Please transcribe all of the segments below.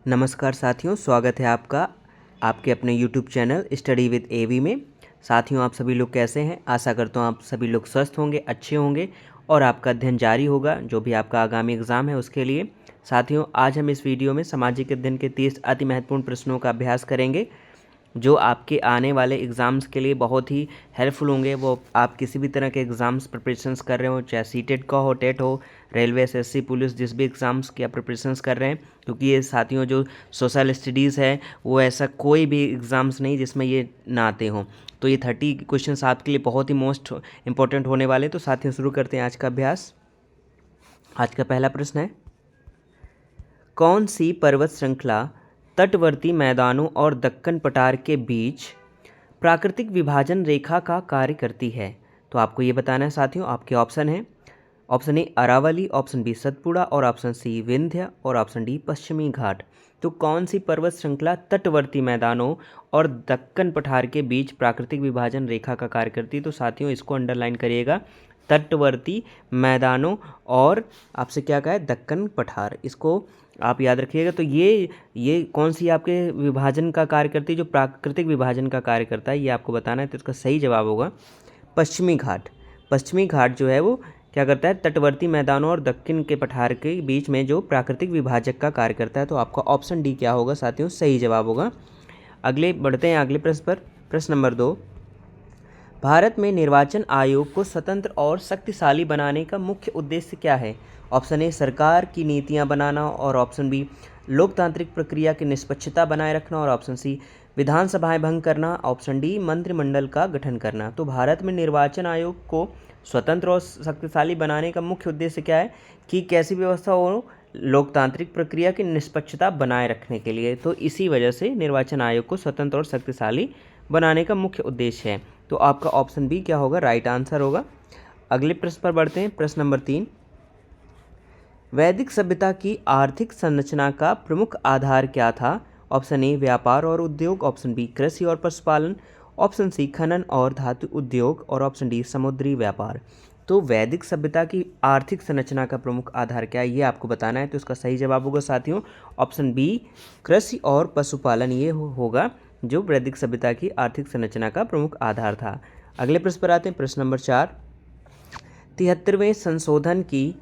नमस्कार साथियों, स्वागत है आपका आपके अपने यूट्यूब चैनल स्टडी विद एवी में। साथियों, आप सभी लोग कैसे हैं? आशा करता हूँ आप सभी लोग स्वस्थ होंगे, अच्छे होंगे और आपका अध्ययन जारी होगा जो भी आपका आगामी एग्ज़ाम है उसके लिए। साथियों, आज हम इस वीडियो में सामाजिक अध्ययन के 30 अति महत्वपूर्ण प्रश्नों का अभ्यास करेंगे जो आपके आने वाले एग्ज़ाम्स के लिए बहुत ही हेल्पफुल होंगे। वो आप किसी भी तरह के एग्ज़ाम्स प्रिपरेशंस कर रहे हो, चाहे सीटेट का हो, टेट हो, रेलवे, एसएससी, पुलिस, जिस भी एग्ज़ाम्स की आप प्रिपरेशंस कर रहे हैं, क्योंकि ये साथियों जो सोशल स्टडीज़ है वो ऐसा कोई भी एग्ज़ाम्स नहीं जिसमें ये ना आते हों। तो ये 30 क्वेश्चंस आपके लिए बहुत ही मोस्ट इंपॉर्टेंट होने वाले। तो साथियों, शुरू करते हैं आज का अभ्यास। आज का पहला प्रश्न है, कौन सी पर्वत श्रृंखला तटवर्ती मैदानों और दक्कन पठार के बीच प्राकृतिक विभाजन रेखा का कार्य करती है? तो आपको ये बताना है साथियों। आपके ऑप्शन हैं, option A Aravalli, option B Satpura और ऑप्शन सी विंध्य और ऑप्शन डी पश्चिमी घाट। तो कौन सी पर्वत श्रृंखला तटवर्ती मैदानों और दक्कन पठार के बीच प्राकृतिक विभाजन रेखा का कार्य करती है? तो साथियों, इसको अंडरलाइन करिएगा, तटवर्ती मैदानों और आपसे क्या कहा है, दक्कन पठार, इसको आप याद रखिएगा। तो ये कौन सी आपके विभाजन का कार्य करती है, जो प्राकृतिक विभाजन का कार्य करता है, ये आपको बताना है। तो इसका सही जवाब होगा पश्चिमी घाट। पश्चिमी घाट जो है वो क्या करता है, तटवर्ती मैदानों और दक्कन के पठार के बीच में जो प्राकृतिक विभाजक का कार्य करता है। तो आपका ऑप्शन डी क्या होगा साथियों, सही जवाब होगा। अगले बढ़ते हैं अगले प्रश्न पर। प्रश्न नंबर 2, भारत में निर्वाचन आयोग को स्वतंत्र और शक्तिशाली बनाने का मुख्य उद्देश्य क्या है? ऑप्शन ए सरकार की नीतियां बनाना और ऑप्शन बी लोकतांत्रिक प्रक्रिया की निष्पक्षता बनाए रखना और ऑप्शन सी विधानसभाएं भंग करना, ऑप्शन डी मंत्रिमंडल का गठन करना। तो भारत में निर्वाचन आयोग को स्वतंत्र और शक्तिशाली बनाने का मुख्य उद्देश्य क्या है कि कैसी व्यवस्था हो, लोकतांत्रिक प्रक्रिया की निष्पक्षता बनाए रखने के लिए। तो इसी वजह से निर्वाचन आयोग को स्वतंत्र और शक्तिशाली बनाने का मुख्य उद्देश्य है। तो आपका ऑप्शन बी क्या होगा, राइट आंसर होगा। अगले प्रश्न पर बढ़ते हैं। प्रश्न नंबर 3, वैदिक सभ्यता की आर्थिक संरचना का प्रमुख आधार क्या था? ऑप्शन ए व्यापार और उद्योग, ऑप्शन बी कृषि और पशुपालन, ऑप्शन सी खनन और धातु उद्योग और ऑप्शन डी समुद्री व्यापार। तो वैदिक सभ्यता की आर्थिक संरचना का प्रमुख आधार क्या है, ये आपको बताना है। तो इसका सही जवाब होगा साथियों ऑप्शन बी कृषि और पशुपालन। ये होगा जो वैदिक सभ्यता की आर्थिक संरचना का प्रमुख आधार था। अगले प्रश्न पर आते हैं। प्रश्न नंबर 4, 73वें संशोधन की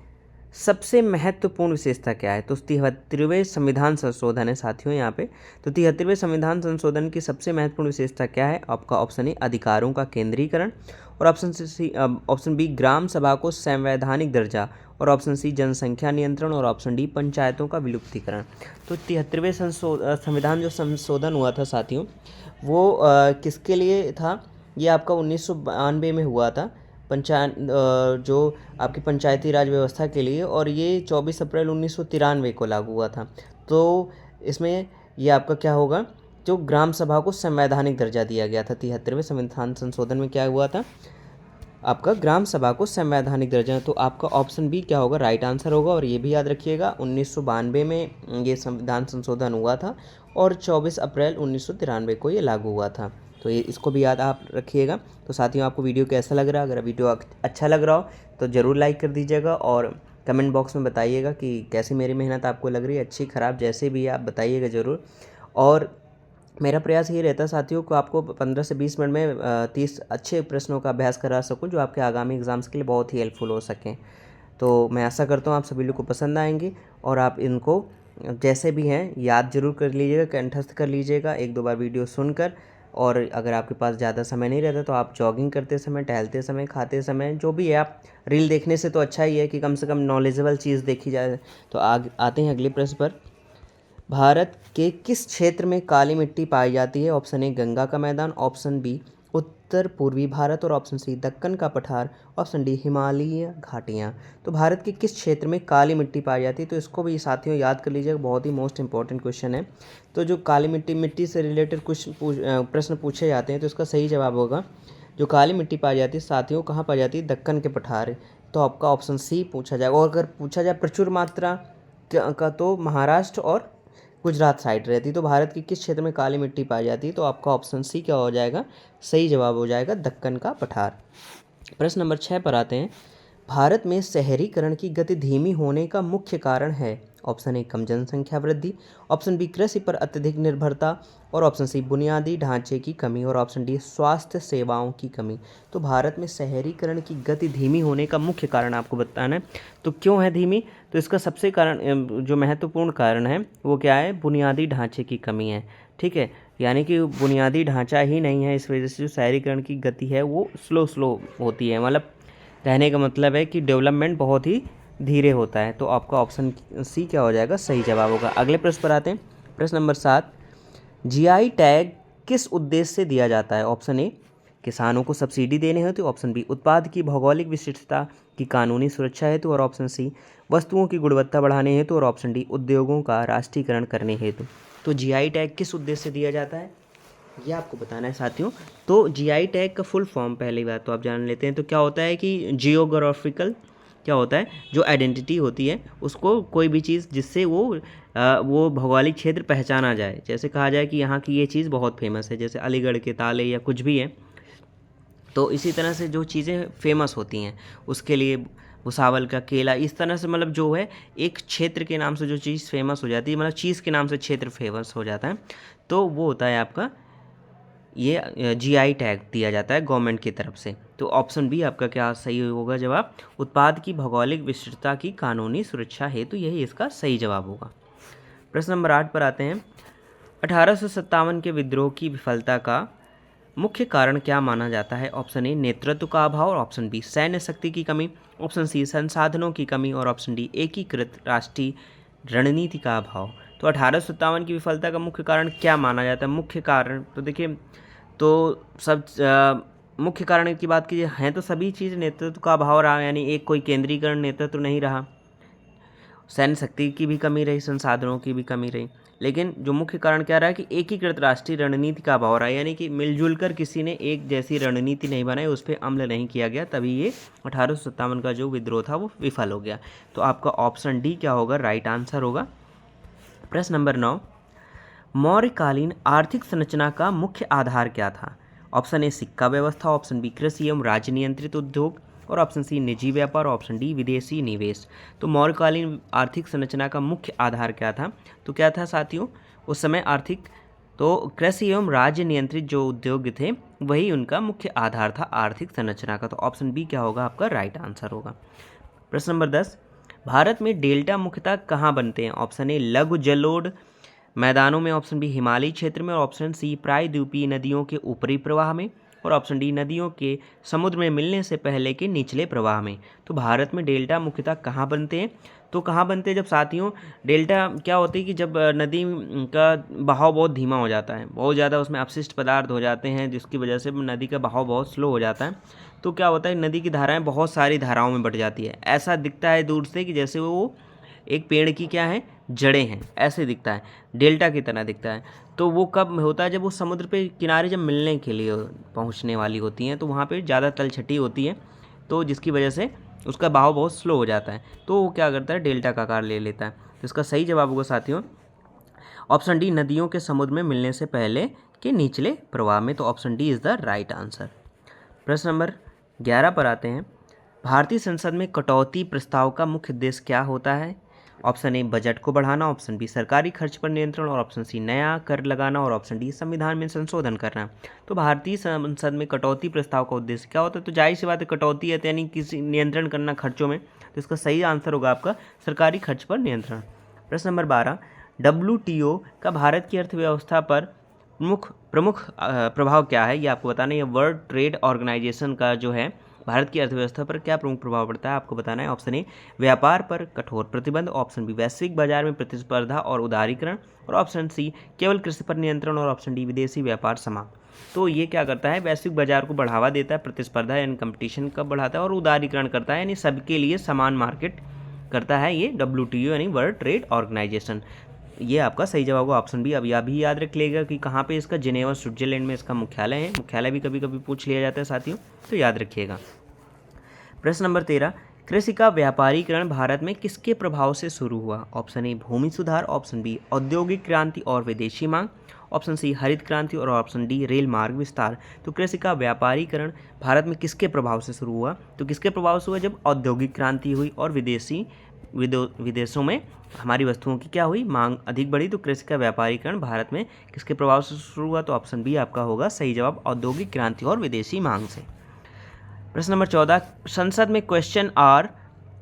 सबसे महत्वपूर्ण विशेषता क्या है? तो 73वें संविधान संशोधन है साथियों यहाँ पे। तो 73वें संविधान संशोधन की सबसे महत्वपूर्ण विशेषता क्या है? आपका ऑप्शन ए अधिकारों का केंद्रीकरण और ऑप्शन बी ग्राम सभा को संवैधानिक दर्जा और ऑप्शन सी जनसंख्या नियंत्रण और ऑप्शन डी पंचायतों का विलुप्तीकरण। तो 73वें संविधान जो संशोधन हुआ था साथियों, वो किसके लिए था? ये आपका 1992 में हुआ था, पंचायत जो आपकी पंचायती राज व्यवस्था के लिए, और ये 24 अप्रैल 1993 को लागू हुआ था। तो इसमें ये आपका क्या होगा, जो ग्राम सभा को संवैधानिक दर्जा दिया गया था। 73वें संविधान संशोधन में क्या हुआ था, आपका ग्राम सभा को संवैधानिक दर्जा। तो आपका ऑप्शन बी क्या होगा, राइट आंसर होगा। और ये भी याद रखिएगा 1992 में ये संविधान संशोधन हुआ था और 24 अप्रैल 1993 को ये लागू हुआ था। तो ये इसको भी याद आप रखिएगा। तो साथियों, आपको वीडियो कैसा लग रहा है? अगर वीडियो अच्छा लग रहा हो तो ज़रूर लाइक कर दीजिएगा और कमेंट बॉक्स में बताइएगा कि कैसी मेरी मेहनत आपको लग रही है, अच्छी ख़राब जैसे भी आप बताइएगा ज़रूर। और मेरा प्रयास ये रहता है साथियों को आपको 15 से 20 मिनट में 30 अच्छे प्रश्नों का अभ्यास करा सकूं जो आपके आगामी एग्ज़ाम्स के लिए बहुत ही हेल्पफुल हो सकें। तो मैं आशा करता हूं आप सभी लोग को पसंद आएंगे और आप इनको जैसे भी हैं याद जरूर कर लीजिएगा, कंठस्थ कर लीजिएगा 1-2 बार वीडियो सुनकर। और अगर आपके पास ज़्यादा समय नहीं रहता तो आप जॉगिंग करते समय, टहलते समय, खाते समय, जो भी है, आप रील देखने से तो अच्छा ही है कि कम से कम नॉलेजेबल चीज़ देखी जाए। तो आते हैं अगले प्रश्न पर। भारत के किस क्षेत्र में काली मिट्टी पाई जाती है? ऑप्शन ए गंगा का मैदान, ऑप्शन बी उत्तर पूर्वी भारत और ऑप्शन सी दक्कन का पठार, ऑप्शन डी हिमालयी घाटियाँ। तो भारत के किस क्षेत्र में काली मिट्टी पाई जाती है? तो इसको भी साथियों याद कर लीजिएगा, बहुत ही मोस्ट इंपॉर्टेंट क्वेश्चन है। तो जो काली मिट्टी से रिलेटेड कुछ प्रश्न पूछे जाते हैं तो इसका सही जवाब होगा, जो काली मिट्टी पाई जाती है साथियों कहाँ पाई जाती है? दक्कन के पठार। तो आपका ऑप्शन सी पूछा जाएगा। और अगर पूछा जाए प्रचुर मात्रा का तो महाराष्ट्र और गुजरात साइड रहती है। तो भारत की किस क्षेत्र में काली मिट्टी पाई जाती है? तो आपका ऑप्शन सी क्या हो जाएगा, सही जवाब हो जाएगा दक्कन का पठार। प्रश्न नंबर 6 पर आते हैं। भारत में शहरीकरण की गति धीमी होने का मुख्य कारण है? ऑप्शन ए कम जनसंख्या वृद्धि, ऑप्शन बी कृषि पर अत्यधिक निर्भरता, और ऑप्शन सी बुनियादी ढांचे की कमी, और ऑप्शन डी स्वास्थ्य सेवाओं की कमी। तो भारत में शहरीकरण की गति धीमी होने का मुख्य कारण आपको बताना है। तो क्यों है धीमी? तो इसका सबसे कारण जो महत्वपूर्ण कारण है वो क्या है? बुनियादी ढांचे की कमी है। ठीक है, यानी कि बुनियादी ढांचा ही नहीं है, इस वजह से जो शहरीकरण की गति है वो स्लो होती है। मतलब कहने का मतलब है कि डेवलपमेंट बहुत ही धीरे होता है। तो आपका ऑप्शन सी क्या हो जाएगा? सही जवाब होगा। अगले प्रश्न पर आते हैं। प्रश्न नंबर 7, जीआई टैग किस उद्देश्य से दिया जाता है? ऑप्शन ए किसानों को सब्सिडी देने हेतु, ऑप्शन बी उत्पाद की भौगोलिक विशिष्टता की कानूनी सुरक्षा हेतु, और ऑप्शन सी वस्तुओं की गुणवत्ता बढ़ाने हेतु, और ऑप्शन डी उद्योगों का राष्ट्रीयकरण करने हेतु। तो जीआई टैग किस उद्देश्य से दिया जाता है ये आपको बताना है साथियों। तो जीआई टैग का फुल फॉर्म पहली बात तो आप जान लेते हैं। तो क्या होता है कि जियोग्राफिकल क्या होता है, जो आइडेंटिटी होती है उसको, कोई भी चीज़ जिससे वो भौगोलिक क्षेत्र पहचाना जाए। जैसे कहा जाए कि यहाँ की ये चीज़ बहुत फेमस है, जैसे अलीगढ़ के ताले या कुछ भी है। तो इसी तरह से जो चीज़ें फेमस होती हैं उसके लिए भुसावल का केला, इस तरह से मतलब जो है एक क्षेत्र के नाम से जो चीज़ फेमस हो जाती है, मतलब चीज़ के नाम से क्षेत्र फेमस हो जाता है, तो वो होता है आपका ये जीआई टैग दिया जाता है गवर्नमेंट की तरफ से। तो ऑप्शन बी आपका क्या सही होगा जवाब? उत्पाद की भौगोलिक विशिष्टता की कानूनी सुरक्षा हेतु, यही इसका सही जवाब होगा। प्रश्न नंबर 8 पर आते हैं। 1857 के विद्रोह की विफलता का मुख्य कारण क्या माना जाता है? ऑप्शन ए नेतृत्व का अभाव, और ऑप्शन बी सैन्य शक्ति की कमी, ऑप्शन सी संसाधनों की कमी, और ऑप्शन डी एकीकृत राष्ट्रीय रणनीति का अभाव। तो 1857 की विफलता का मुख्य कारण क्या माना जाता है? मुख्य कारण तो देखिए, तो सब मुख्य कारण की बात कीजिए हैं तो सभी चीज़ नेतृत्व का अभाव रहा, यानी एक कोई केंद्रीकरण नेतृत्व नहीं रहा, सैन्य शक्ति की भी कमी रही, संसाधनों की भी कमी रही। लेकिन जो मुख्य कारण क्या रहा कि एकीकृत राष्ट्रीय रणनीति का अभाव रहा, यानी कि मिलजुल कर किसी ने एक जैसी रणनीति नहीं बनाई, उस पर अमल नहीं किया गया, तभी ये 1857 का जो विद्रोह था वो विफल हो गया। तो आपका ऑप्शन डी क्या होगा? राइट आंसर होगा। प्रश्न नंबर 9, मौर्यकालीन आर्थिक संरचना का मुख्य आधार क्या था? ऑप्शन ए सिक्का व्यवस्था, ऑप्शन बी कृषि एवं राज्य नियंत्रित उद्योग, और ऑप्शन सी निजी व्यापार, ऑप्शन डी विदेशी निवेश। तो मौर्यकालीन आर्थिक संरचना का मुख्य आधार क्या था? तो क्या था साथियों उस समय आर्थिक, तो कृषि एवं राज्य नियंत्रित जो उद्योग थे वही उनका मुख्य आधार था आर्थिक संरचना का। तो ऑप्शन बी क्या होगा? आपका राइट आंसर होगा। प्रश्न नंबर 10, भारत में डेल्टा मुख्यतः कहाँ बनते हैं? ऑप्शन ए लघु जलोढ़ मैदानों में, ऑप्शन बी हिमालयी क्षेत्र में, और ऑप्शन सी प्रायद्वीपीय नदियों के ऊपरी प्रवाह में, और ऑप्शन डी नदियों के समुद्र में मिलने से पहले के निचले प्रवाह में। तो भारत में डेल्टा मुख्यतः कहाँ बनते हैं? तो कहाँ बनते हैं जब साथियों डेल्टा क्या होती है कि जब नदी का बहाव बहुत धीमा हो जाता है, बहुत ज़्यादा उसमें अपशिष्ट पदार्थ हो जाते हैं, जिसकी वजह से नदी का बहाव बहुत स्लो हो जाता है। तो क्या होता है नदी की धाराएँ बहुत सारी धाराओं में बट जाती है। ऐसा दिखता है दूर से कि जैसे वो एक पेड़ की क्या है जड़ें हैं, ऐसे दिखता है, डेल्टा की तरह दिखता है। तो वो कब होता है? जब वो समुद्र पे किनारे जब मिलने के लिए पहुंचने वाली होती हैं, तो वहाँ पे ज़्यादा तलछटी होती है, तो जिसकी वजह से उसका बहाव बहुत स्लो हो जाता है, तो वो क्या करता है डेल्टा का आकार ले लेता है। तो इसका सही जवाब होगा साथियों ऑप्शन डी नदियों के समुद्र में मिलने से पहले के निचले प्रवाह में। तो option D is the right answer. प्रश्न नंबर 11 पर आते हैं। भारतीय संसद में कटौती प्रस्ताव का मुख्य उद्देश्य क्या होता है? ऑप्शन ए बजट को बढ़ाना, ऑप्शन बी सरकारी खर्च पर नियंत्रण, और ऑप्शन सी नया कर लगाना, और ऑप्शन डी संविधान में संशोधन करना। तो भारतीय संसद में कटौती प्रस्ताव का उद्देश्य क्या होता है? तो जाहिर सी बात है कटौती है यानी किसी नियंत्रण करना खर्चों में। तो इसका सही आंसर होगा आपका सरकारी खर्च पर नियंत्रण। प्रश्न नंबर 12, WTO का भारत की अर्थव्यवस्था पर प्रमुख प्रभाव क्या है? ये आपको बताना है। ये वर्ल्ड ट्रेड ऑर्गेनाइजेशन का जो है भारत की अर्थव्यवस्था पर क्या प्रमुख प्रभाव पड़ता है आपको बताना है। ऑप्शन ए व्यापार पर कठोर प्रतिबंध, ऑप्शन बी वैश्विक बाजार में प्रतिस्पर्धा और उदारीकरण, और ऑप्शन सी केवल कृषि पर नियंत्रण, और ऑप्शन डी विदेशी व्यापार समाप्त। तो ये क्या करता है? वैश्विक बाजार को बढ़ावा देता है, प्रतिस्पर्धा यानी कंपटीशन का बढ़ाता है, और उदारीकरण करता है यानी सबके लिए समान मार्केट करता है ये WTO यानी वर्ल्ड ट्रेड ऑर्गेनाइजेशन। ये आपका सही जवाब होगा ऑप्शन बी। अब यह भी याद रख लेगा कि कहाँ पे इसका जिनेवा स्विट्जरलैंड में इसका मुख्यालय है। मुख्यालय भी कभी कभी पूछ लिया जाता है साथियों, तो याद रखिएगा। प्रश्न नंबर 13, कृषि का व्यापारीकरण भारत में किसके प्रभाव से शुरू हुआ? ऑप्शन ए भूमि सुधार, ऑप्शन बी औद्योगिक क्रांति और विदेशी मांग, ऑप्शन सी हरित क्रांति, और ऑप्शन डी रेल मार्ग विस्तार। तो कृषि का व्यापारीकरण भारत में किसके प्रभाव से शुरू हुआ? तो किसके प्रभाव से हुआ? जब औद्योगिक क्रांति हुई और विदेशी विदेशों में हमारी वस्तुओं की क्या हुई, मांग अधिक बढ़ी। तो कृषि का व्यापारीकरण भारत में किसके प्रभाव से शुरू हुआ, तो ऑप्शन बी आपका होगा सही जवाब, औद्योगिक क्रांति और विदेशी मांग से। प्रश्न नंबर 14, संसद में क्वेश्चन आवर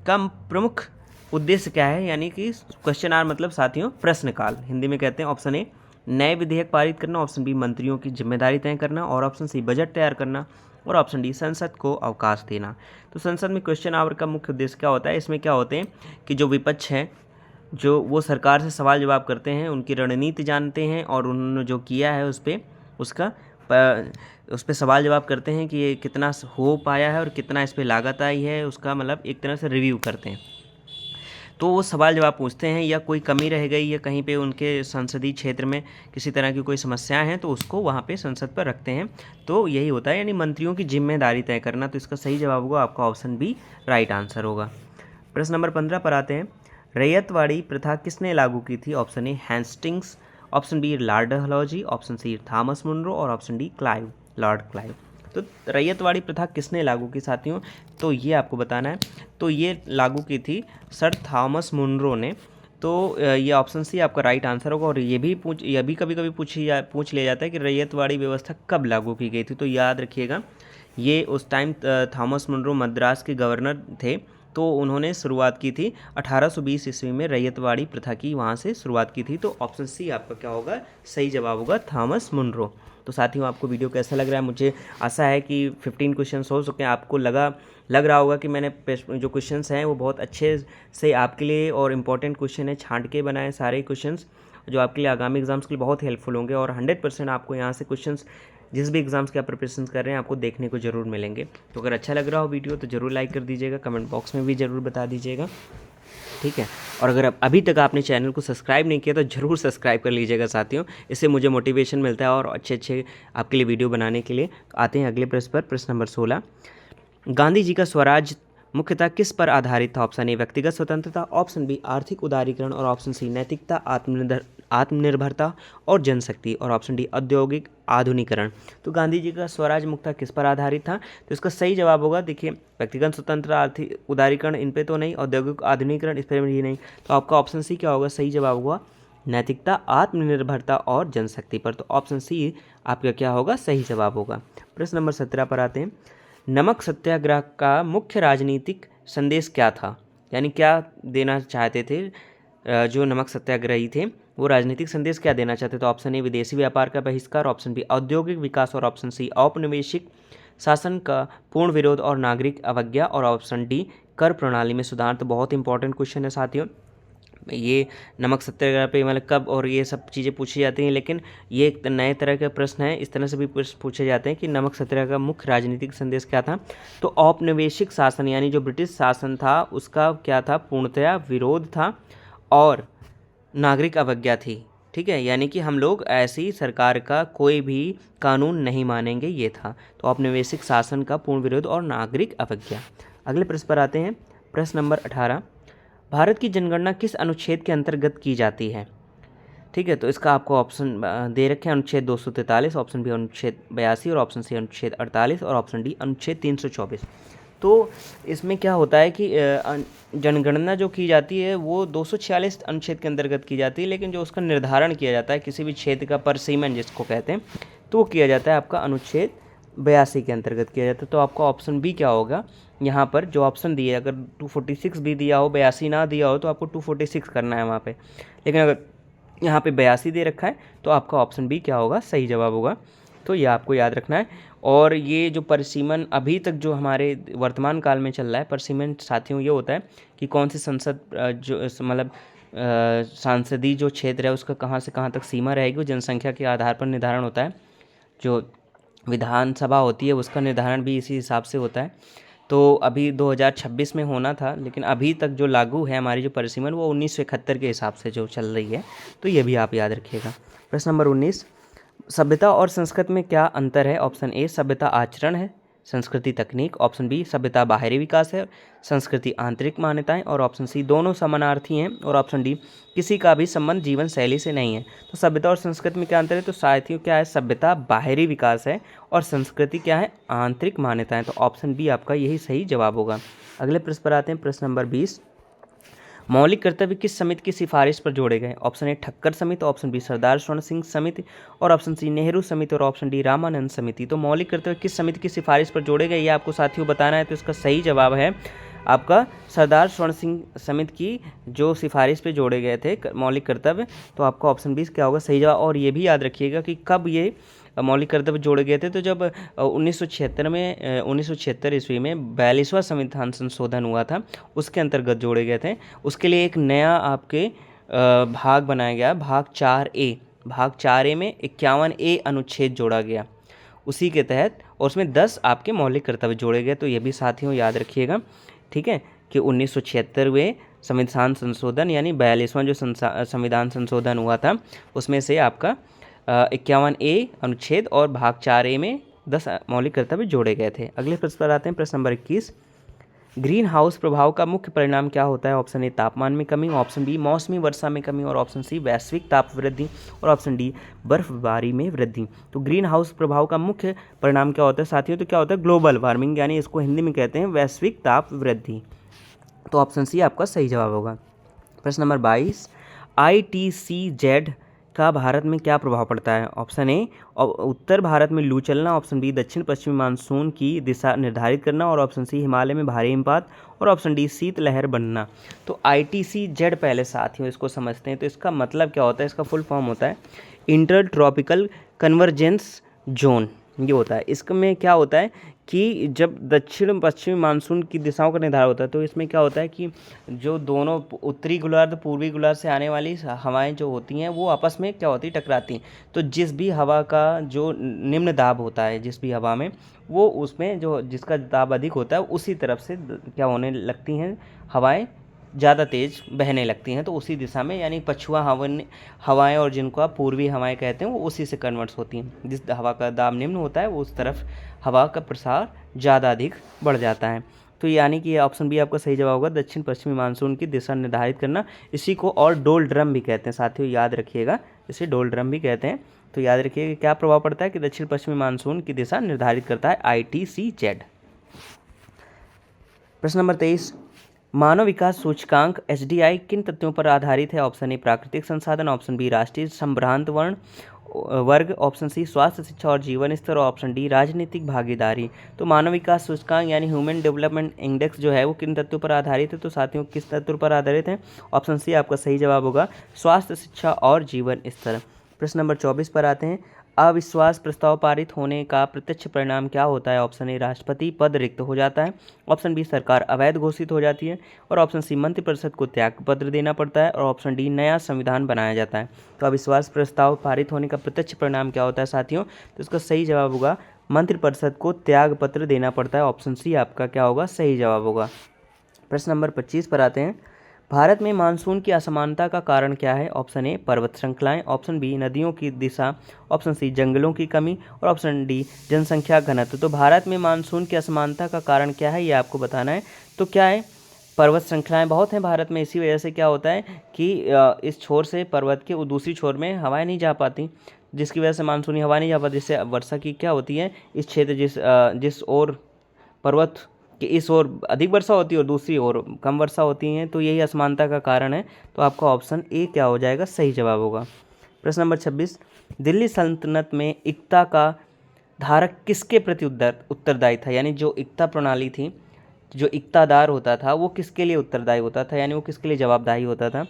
का प्रमुख उद्देश्य क्या है, यानी कि क्वेश्चन आवर मतलब साथियों प्रश्नकाल, हिंदी में कहते हैं। ऑप्शन ए नए विधेयक पारित करना, ऑप्शन बी मंत्रियों की जिम्मेदारी तय करना, और ऑप्शन सी बजट तैयार करना, और ऑप्शन डी संसद को अवकाश देना। तो संसद में क्वेश्चन आवर का मुख्य उद्देश्य क्या होता है, इसमें क्या होते हैं कि जो विपक्ष हैं जो वो सरकार से सवाल जवाब करते हैं, उनकी रणनीति जानते हैं और उन्होंने जो किया है उस पर सवाल जवाब करते हैं कि ये कितना हो पाया है और कितना इस पर लागत आई है, उसका मतलब एक तरह से रिव्यू करते हैं। तो वो सवाल जवाब पूछते हैं, या कोई कमी रह गई या कहीं पे उनके संसदीय क्षेत्र में किसी तरह की कोई समस्याएं हैं तो उसको वहाँ पे संसद पर रखते हैं। तो यही होता है, यानी मंत्रियों की जिम्मेदारी तय करना। तो इसका सही जवाब होगा आपका ऑप्शन बी राइट आंसर होगा। प्रश्न नंबर 15 पर आते हैं, रैयतवाड़ी प्रथा किसने लागू की थी। Option A Hastings, option B Lord Dalhousie, option C Thomas Munro, और ऑप्शन डी लॉर्ड क्लाइव। तो रैयतवाड़ी प्रथा किसने लागू की साथियों, तो ये आपको बताना है। तो ये लागू की थी सर थॉमस मुनरो ने। तो ये ऑप्शन सी आपका राइट आंसर होगा। और ये भी कभी कभी पूछ लिया जाता है कि रैयतवाड़ी व्यवस्था कब लागू की गई थी। तो याद रखिएगा, ये उस टाइम थॉमस मुनरो मद्रास के गवर्नर थे, तो उन्होंने शुरुआत की थी 1820 ईस्वी में रैयतवाड़ी प्रथा की, वहाँ से शुरुआत की थी। तो ऑप्शन सी आपका क्या होगा, सही जवाब होगा थॉमस मुनरो। तो साथियों आपको वीडियो कैसा लग रहा है, मुझे आशा है कि 15 क्वेश्चंस हो सके, आपको लग रहा होगा कि मैंने जो क्वेश्चंस हैं वो बहुत अच्छे से आपके लिए, और इम्पॉर्टेंट क्वेश्चन है छांट के बनाए सारे क्वेश्चंस, जो आपके लिए आगामी एग्जाम्स के लिए बहुत हेल्पफुल होंगे। और 100% आपको यहाँ से क्वेश्चंस जिस भी एग्जाम्स के आप प्रिपरेशन कर रहे हैं आपको देखने को ज़रूर मिलेंगे। तो अगर अच्छा लग रहा हो वीडियो तो ज़रूर लाइक कर दीजिएगा, कमेंट बॉक्स में भी ज़रूर बता दीजिएगा, ठीक है। और अगर अभी तक आपने चैनल को सब्सक्राइब नहीं किया तो ज़रूर सब्सक्राइब कर लीजिएगा साथियों, इससे मुझे मोटिवेशन मिलता है और अच्छे आपके लिए वीडियो बनाने के लिए। आते हैं अगले प्रश्न पर। प्रश्न नंबर 16, गांधी जी का स्वराज मुख्यतः किस पर आधारित था। ऑप्शन ए व्यक्तिगत स्वतंत्रता, ऑप्शन बी आर्थिक उदारीकरण, और ऑप्शन सी नैतिकता, आत्मनिर्भरता और जनशक्ति, और ऑप्शन डी औद्योगिक आधुनिकरण। तो गांधी जी का स्वराज मुख्यतः किस पर आधारित था, तो इसका सही जवाब होगा, देखिए व्यक्तिगत स्वतंत्रता, आर्थिक उदारीकरण इन पे तो नहीं, औद्योगिक आधुनिकरण इस पर भी नहीं। तो आपका ऑप्शन सी क्या होगा, सही जवाब होगा नैतिकता, आत्मनिर्भरता और जनशक्ति पर। तो ऑप्शन सी आपका क्या होगा, सही जवाब होगा। प्रश्न नंबर 17 पर आते हैं, नमक सत्याग्रह का मुख्य राजनीतिक संदेश क्या था, यानी क्या देना चाहते थे जो नमक सत्याग्रही थे, वो राजनीतिक संदेश क्या देना चाहते थे। तो ऑप्शन ए विदेशी व्यापार का बहिष्कार, ऑप्शन बी औद्योगिक विकास, और ऑप्शन सी औपनिवेशिक शासन का पूर्ण विरोध और नागरिक अवज्ञा, और ऑप्शन डी कर प्रणाली में सुधार। तो बहुत इंपॉर्टेंट क्वेश्चन है साथियों, ये नमक सत्याग्रह पे मतलब कब और ये सब चीज़ें पूछी जाती हैं, लेकिन ये एक नए तरह के प्रश्न है, इस तरह से भी प्रश्न पूछे जाते हैं कि नमक सत्याग्रह का मुख्य राजनीतिक संदेश क्या था। तो औपनिवेशिक शासन यानी जो ब्रिटिश शासन था उसका क्या था, पूर्णतया विरोध था और नागरिक अवज्ञा थी, ठीक है, यानी कि हम लोग ऐसी सरकार का कोई भी कानून नहीं मानेंगे, ये था। तो औपनिवेशिक शासन का पूर्ण विरोध और नागरिक अवज्ञा। अगले प्रश्न पर आते हैं। प्रश्न नंबर 18, भारत की जनगणना किस अनुच्छेद के अंतर्गत की जाती है, ठीक है। तो इसका आपको ऑप्शन दे रखे हैं, अनुच्छेद 243, ऑप्शन बी अनुच्छेद 82, और ऑप्शन सी अनुच्छेद 48, और ऑप्शन डी अनुच्छेद 324। तो इसमें क्या होता है कि जनगणना जो की जाती है वो 246 अनुच्छेद के अंतर्गत की जाती है, लेकिन जो उसका निर्धारण किया जाता है किसी भी क्षेत्र का परसीमन जिसको कहते हैं, तो वो किया जाता है आपका अनुच्छेद 82 के अंतर्गत किया जाता है। तो आपका ऑप्शन बी क्या होगा, यहाँ पर जो ऑप्शन दिए, अगर 246 भी दिया हो 82 ना दिया हो तो आपको 246 करना है वहाँ पे, लेकिन अगर यहाँ पे 82 दे रखा है तो आपका ऑप्शन बी क्या होगा, सही जवाब होगा। तो ये आपको याद रखना है। और ये जो परिसीमन अभी तक जो हमारे वर्तमान काल में चल रहा है, परिसीमन साथियों ये होता है कि कौन सी संसद जो मतलब सांसदीय जो क्षेत्र है उसका कहाँ से कहाँ तक सीमा रहेगी, वो जनसंख्या के आधार पर निर्धारण होता है। जो विधानसभा होती है उसका निर्धारण भी इसी हिसाब से होता है। तो अभी 2026 में होना था, लेकिन अभी तक जो लागू है हमारी जो परिसीमन वो 1971 के हिसाब से जो चल रही है, तो ये भी आप याद रखिएगा। प्रश्न नंबर 19, सभ्यता और संस्कृति में क्या अंतर है। ऑप्शन ए सभ्यता आचरण है, संस्कृति तकनीक, ऑप्शन बी सभ्यता बाहरी विकास है, संस्कृति आंतरिक मान्यताएं, और ऑप्शन सी दोनों समानार्थी हैं, और ऑप्शन डी किसी का भी संबंध जीवन शैली से नहीं है। तो सभ्यता और संस्कृति में क्या अंतर है, तो साथियों क्या है, सभ्यता बाहरी विकास है और संस्कृति क्या है, आंतरिक मान्यताएं। तो ऑप्शन बी आपका यही सही जवाब होगा। अगले प्रश्न पर आते हैं। प्रश्न नंबर 20, मौलिक कर्तव्य किस समिति की सिफारिश पर जोड़े गए? ऑप्शन ए ठक्कर समिति, ऑप्शन बी सरदार स्वर्ण सिंह समिति, और ऑप्शन सी नेहरू समिति, और ऑप्शन डी रामानंद समिति। तो मौलिक कर्तव्य किस समिति की सिफारिश पर जोड़े गए, ये आपको साथियों बताना है। तो इसका सही जवाब है आपका सरदार स्वर्ण सिंह समिति की जो सिफारिश पे जोड़े गए थे मौलिक कर्तव्य। तो आपका ऑप्शन बी क्या होगा सही जवाब। और ये भी याद रखिएगा कि कब ये मौलिक कर्तव्य जोड़े गए थे, तो जब 1976 ईस्वी में 42वां संविधान संशोधन हुआ था, उसके अंतर्गत जोड़े गए थे। उसके लिए एक नया आपके भाग बनाया गया, भाग 4A। भाग 4A में 51A अनुच्छेद जोड़ा गया उसी के तहत, और उसमें 10 आपके मौलिक कर्तव्य जोड़े गए। तो ये भी साथियों याद रखिएगा, ठीक है, कि 1976वें संविधान संशोधन यानी 42वां जो संविधान संशोधन हुआ था, उसमें से आपका 51A अनुच्छेद और भाग 4A में 10 मौलिक कर्तव्य जोड़े गए थे। अगले प्रश्न पर आते हैं, प्रश्न नंबर 21। ग्रीन हाउस प्रभाव का मुख्य परिणाम क्या होता है? ऑप्शन ए तापमान में कमी, ऑप्शन बी मौसमी वर्षा में कमी, और ऑप्शन सी वैश्विक ताप वृद्धि, और ऑप्शन डी बर्फबारी में वृद्धि। तो ग्रीन हाउस प्रभाव का मुख्य परिणाम क्या होता है साथियों? तो क्या होता है ग्लोबल वार्मिंग, यानी इसको हिंदी में कहते हैं वैश्विक ताप वृद्धि। तो ऑप्शन सी आपका सही जवाब होगा। प्रश्न नंबर 22। ITCZ का भारत में क्या प्रभाव पड़ता है? ऑप्शन ए उत्तर भारत में लू चलना, ऑप्शन बी दक्षिण पश्चिमी मानसून की दिशा निर्धारित करना, और ऑप्शन सी हिमालय में भारी हिमपात, और ऑप्शन डी शीतलहर बनना। तो ITCZ पहले साथियों इसको समझते हैं। तो इसका मतलब क्या होता है? इसका फुल फॉर्म होता है इंटर ट्रॉपिकल कन्वर्जेंस जोन, ये होता है। इसमें क्या होता है कि जब दक्षिण पश्चिमी मानसून की दिशाओं का निर्धारण होता है, तो इसमें क्या होता है कि जो दोनों उत्तरी गोलार्ध पूर्वी गोलार्ध से आने वाली हवाएं जो होती हैं वो आपस में क्या होती टकराती हैं। तो जिस भी हवा का जो निम्न दाब होता है, जिस भी हवा में, वो उसमें जो जिसका दाब अधिक होता है उसी तरफ से क्या होने लगती हैं, हवाएं ज़्यादा तेज़ बहने लगती हैं। तो उसी दिशा में, यानी पछुआ हवाएं और जिनको आप पूर्वी हवाएं कहते हैं, वो उसी से कन्वर्ट्स होती हैं। जिस हवा का दाब निम्न होता है वो उस तरफ हवा का प्रसार ज़्यादा अधिक बढ़ जाता है। तो यानी कि ऑप्शन बी आपका सही जवाब होगा, दक्षिण पश्चिमी मानसून की दिशा निर्धारित करना। इसी को और डोल ड्रम भी कहते हैं साथियों, याद रखिएगा, इसे डोल ड्रम भी कहते हैं। तो याद रखिएगा क्या प्रभाव पड़ता है कि दक्षिण पश्चिमी मानसून की दिशा निर्धारित करता है ITCZ। प्रश्न नंबर 23। मानव विकास सूचकांक SDI किन तथ्यों पर आधारित है? ऑप्शन ए प्राकृतिक संसाधन, ऑप्शन बी राष्ट्रीय संभ्रांत वर्ग, ऑप्शन सी स्वास्थ्य, शिक्षा और जीवन स्तर, और ऑप्शन डी राजनीतिक भागीदारी। तो मानव विकास सूचकांक यानी ह्यूमन डेवलपमेंट इंडेक्स जो है वो किन तथ्यों पर आधारित है? तो साथियों किस तथ्यों पर आधारित है? ऑप्शन सी आपका सही जवाब होगा, स्वास्थ्य, शिक्षा और जीवन स्तर। प्रश्न नंबर 24 पर आते हैं। अविश्वास प्रस्ताव पारित होने का प्रत्यक्ष परिणाम क्या होता है? ऑप्शन ए राष्ट्रपति पद रिक्त हो जाता है, ऑप्शन बी सरकार अवैध घोषित हो जाती है, और ऑप्शन सी मंत्रिपरिषद को त्याग पत्र देना पड़ता है, और ऑप्शन डी नया संविधान बनाया जाता है। तो अविश्वास प्रस्ताव पारित होने का प्रत्यक्ष परिणाम क्या होता है साथियों? तो इसका सही जवाब होगा मंत्रिपरिषद को त्याग पत्र देना पड़ता है। ऑप्शन सी आपका क्या होगा सही जवाब होगा। प्रश्न नंबर 25 पर आते हैं। भारत में मानसून की असमानता का कारण क्या है? ऑप्शन ए पर्वत श्रृंखलाएं, ऑप्शन बी नदियों की दिशा, ऑप्शन सी जंगलों की कमी, और ऑप्शन डी जनसंख्या घनत्व। तो भारत में मानसून की असमानता का कारण क्या है ये आपको बताना है। तो क्या है, पर्वत श्रृंखलाएं बहुत हैं भारत में, इसी वजह से क्या होता है कि इस छोर से पर्वत के दूसरी छोर में हवाएं नहीं जा पाती, जिसकी वजह से मानसूनी हवा नहीं जा पाती, जिससे वर्षा की क्या होती है, इस क्षेत्र जिस ओर पर्वत कि इस ओर अधिक वर्षा होती है और दूसरी ओर कम वर्षा होती है। तो यही असमानता का कारण है। तो आपका ऑप्शन ए क्या हो जाएगा सही जवाब होगा। प्रश्न नंबर 26। दिल्ली सल्तनत में एकता का धारक किसके प्रति उत्तरदायी था? यानी जो एकता प्रणाली थी, जो इक्तादार होता था वो किसके लिए उत्तरदायी होता था, यानी वो किसके लिए जवाबदेही होता था।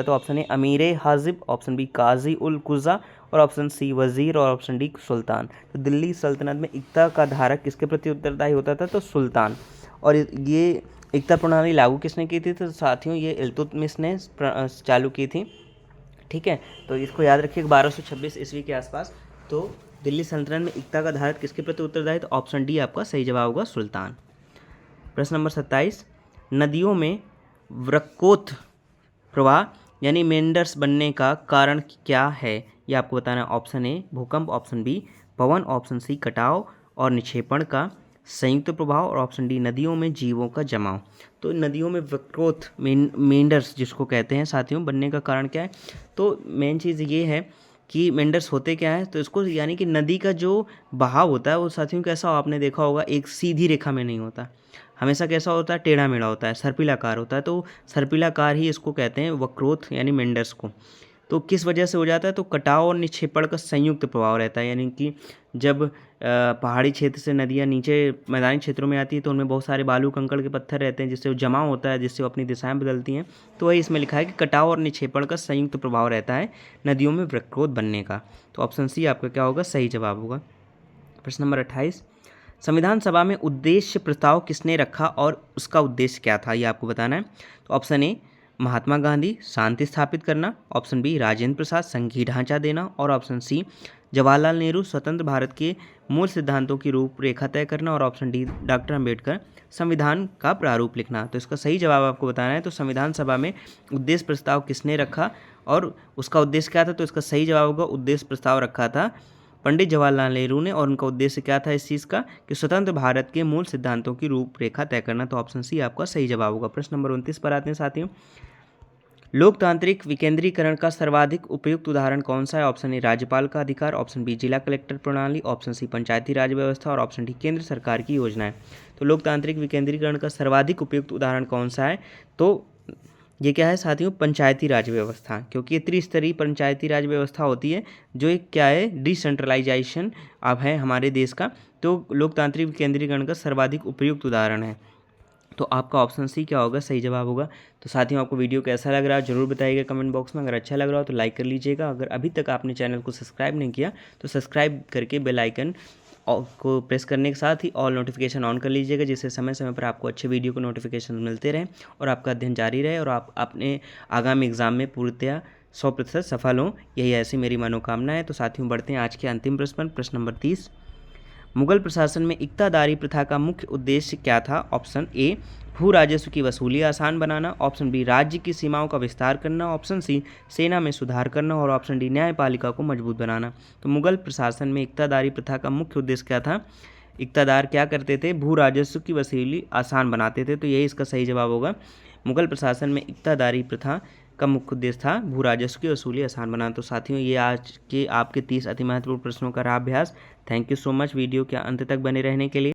तो ऑप्शन ए अमीर हाजिब, ऑप्शन बी काजी उल कुज़ा, और ऑप्शन सी वजीर, और ऑप्शन डी सुल्तान। तो दिल्ली सल्तनत में एकता का धारक किसके प्रति उत्तरदायी होता था? तो सुल्तान। और ये एकता प्रणाली लागू किसने की थी? तो साथियों ये इल्तुतमिश ने चालू की थी। ठीक है, तो इसको याद रखिए 1226 ईस्वी के आसपास। तो दिल्ली सल्तनत में एकता का धारक किसके प्रति उत्तरदायी? तो ऑप्शन डी आपका सही जवाब होगा सुल्तान। प्रश्न नंबर 27। नदियों में वृक्कोत्थ प्रवाह यानी मेंडर्स बनने का कारण क्या है, ये आपको बताना है। ऑप्शन ए भूकंप, ऑप्शन बी पवन, ऑप्शन सी कटाव और निक्षेपण का संयुक्त प्रभाव, और ऑप्शन डी नदियों में जीवों का जमाव। तो नदियों में वृक्कोत्थ मेंडर्स जिसको कहते हैं साथियों, बनने का कारण क्या है? तो मेन चीज़ ये है कि मेंडर्स होते क्या है, तो इसको यानी कि नदी का जो बहाव होता है वो साथियों कैसा आपने देखा होगा, एक सीधी रेखा में नहीं होता, हमेशा कैसा होता है, टेढ़ा मेढ़ा होता है, सर्पिलाकार होता है। तो सर्पिलाकार ही इसको कहते हैं, वक्रोथ यानी मेंडर्स को। तो किस वजह से हो जाता है, तो कटाव और निक्षेपण का संयुक्त प्रभाव रहता है। यानी कि जब पहाड़ी क्षेत्र से नदियाँ नीचे मैदानी क्षेत्रों में आती है तो उनमें बहुत सारे बालू कंकड़ के पत्थर रहते हैं, जिससे वो जमा होता है, जिससे वो अपनी दिशाएं बदलती हैं। तो वही इसमें लिखा है कि कटाव और निक्षेपण का संयुक्त प्रभाव रहता है नदियों में वक्रोध बनने का। तो ऑप्शन सी आपका क्या होगा, सही जवाब होगा। प्रश्न नंबर 28, संविधान सभा में उद्देश्य प्रस्ताव किसने रखा और उसका उद्देश्य क्या था, ये आपको बताना है। तो ऑप्शन ए महात्मा गांधी, शांति स्थापित करना। ऑप्शन बी राजेंद्र प्रसाद, संघीय ढांचा देना। और ऑप्शन सी जवाहरलाल नेहरू, स्वतंत्र भारत के मूल सिद्धांतों की रूपरेखा तय करना। और ऑप्शन डी डॉक्टर अंबेडकर, संविधान का प्रारूप लिखना। तो इसका सही जवाब आपको बताना है। तो संविधान सभा में उद्देश्य प्रस्ताव किसने रखा और उसका उद्देश्य क्या था, तो इसका सही जवाब होगा उद्देश्य प्रस्ताव रखा था पंडित जवाहरलाल नेहरू ने। और उनका उद्देश्य क्या था इस चीज़ का, कि स्वतंत्र भारत के मूल सिद्धांतों की रूपरेखा तय करना। तो ऑप्शन सी आपका सही जवाब होगा। प्रश्न नंबर 29 पर आते हैं साथियों, लोकतांत्रिक विकेंद्रीकरण का सर्वाधिक उपयुक्त उदाहरण कौन सा है। ऑप्शन ए राज्यपाल का अधिकार, ऑप्शन बी जिला कलेक्टर प्रणाली, ऑप्शन सी पंचायती राज व्यवस्था और ऑप्शन डी केंद्र सरकार की योजनाएं। तो लोकतांत्रिक विकेंद्रीकरण का सर्वाधिक उपयुक्त उदाहरण कौन सा है, तो ये क्या है साथियों, पंचायती राज व्यवस्था। क्योंकि ये त्रिस्तरीय पंचायती राज व्यवस्था होती है, जो एक क्या है, डिसेंट्रलाइजेशन अब है हमारे देश का। तो लोकतांत्रिक विकेंद्रीकरण का सर्वाधिक उपयुक्त उदाहरण है। तो आपका ऑप्शन सी क्या होगा, सही जवाब होगा। तो साथियों आपको वीडियो कैसा लग रहा है जरूर बताइएगा कमेंट बॉक्स में। अगर अच्छा लग रहा हो तो लाइक कर लीजिएगा। अगर अभी तक आपने चैनल को सब्सक्राइब नहीं किया तो सब्सक्राइब करके बेल आइकन को प्रेस करने के साथ ही ऑल नोटिफिकेशन ऑन कर लीजिएगा, जिससे समय समय पर आपको अच्छे वीडियो को नोटिफिकेशन मिलते रहें और आपका अध्ययन जारी रहे और आप अपने आगामी एग्जाम में पूर्णतया 100% सफल हों। यही ऐसी मेरी मनोकामना है। तो साथियों बढ़ते हैं आज के अंतिम प्रश्न, प्रश्न नंबर 30, मुगल प्रशासन में इक्तादारी प्रथा का मुख्य उद्देश्य क्या था। ऑप्शन ए भू राजस्व की वसूली आसान बनाना, ऑप्शन बी राज्य की सीमाओं का विस्तार करना, ऑप्शन सी सेना में सुधार करना और ऑप्शन डी न्यायपालिका को मजबूत बनाना। तो मुगल प्रशासन में इक्तादारी प्रथा का मुख्य उद्देश्य क्या था, इक्तादार क्या करते थे, भू राजस्व की वसूली आसान बनाते थे। तो यही इसका सही जवाब होगा। मुगल प्रशासन में इक्तादारी प्रथा का मुख्य उद्देश्य था भू राजस्व की वसूली आसान बनाना। तो साथियों ये आज के आपके 30 अति महत्वपूर्ण प्रश्नों का रहा अभ्यास। Thank you so much video के अंत तक बने रहने के लिए।